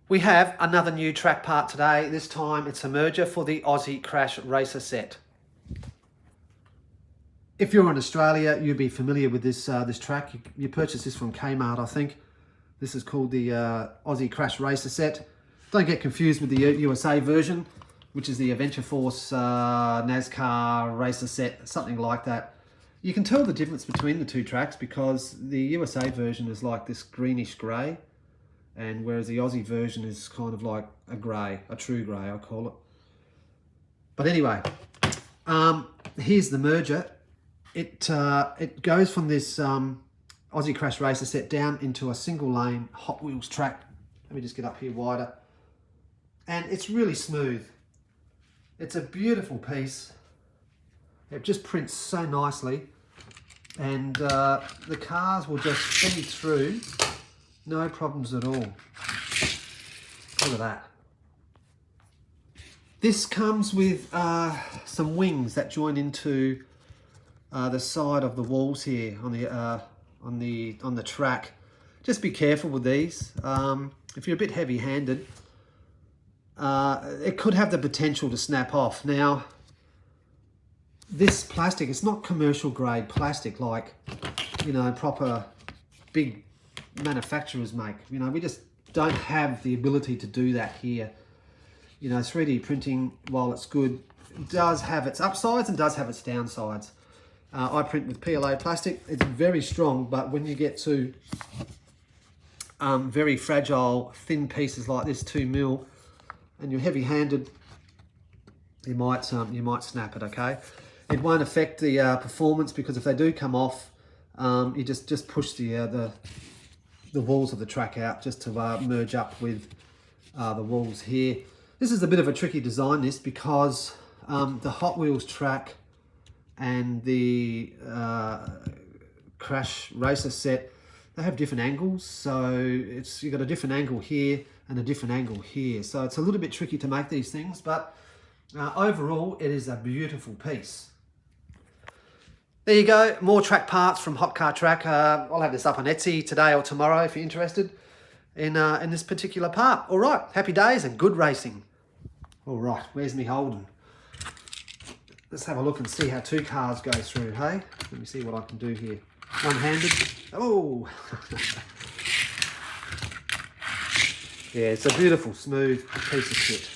We have another new track part today. This time it's a merger for the Aussie Crash Racer set. If you're in Australia, you'll be familiar with this track. You purchased this from Kmart, I think. This is called the Aussie Crash Racer set. Don't get confused with the USA version, which is the Adventure Force NASCAR Racer set, something like that. You can tell the difference between the two tracks because the USA version is like this greenish grey, and whereas the Aussie version is kind of like a grey, a true grey, I call it. But anyway, here's the merger. It goes from this Aussie Crash Racer set down into a single lane HotWheels track. Let me just get up here wider. And it's really smooth. It's a beautiful piece. It just prints so nicely. And the cars will just feed through. No problems at all. Look at that. This comes with some wings that join into the side of the walls here on the track. Just be careful with these. If you're a bit heavy-handed, it could have the potential to snap off. Now, this plastic, it's not commercial grade plastic like, you know, proper big manufacturers make. You know, we just don't have the ability to do that here. You know, 3D printing, while it's good, does have its upsides and does have its downsides. I print with PLA plastic. It's very strong, but when you get to very fragile, thin pieces like this, 2mm, and you're heavy-handed, you might snap it. Okay, it won't affect the performance because if they do come off, you just push the walls of the track out just to merge up with the walls here. This is a bit of a tricky design, this, because the HotWheels track and the Crash Racer set, they have different angles. So you've got a different angle here and a different angle here. So it's a little bit tricky to make these things, but overall, it is a beautiful piece. There you go, more track parts from Hot Car Track. I'll have this up on Etsy today or tomorrow if you're interested in this particular part. All right, happy days and good racing. All right, where's me Holden? Let's have a look and see how two cars go through, hey? Let me see what I can do here. One-handed. Oh! Yeah, it's a beautiful, smooth piece of kit.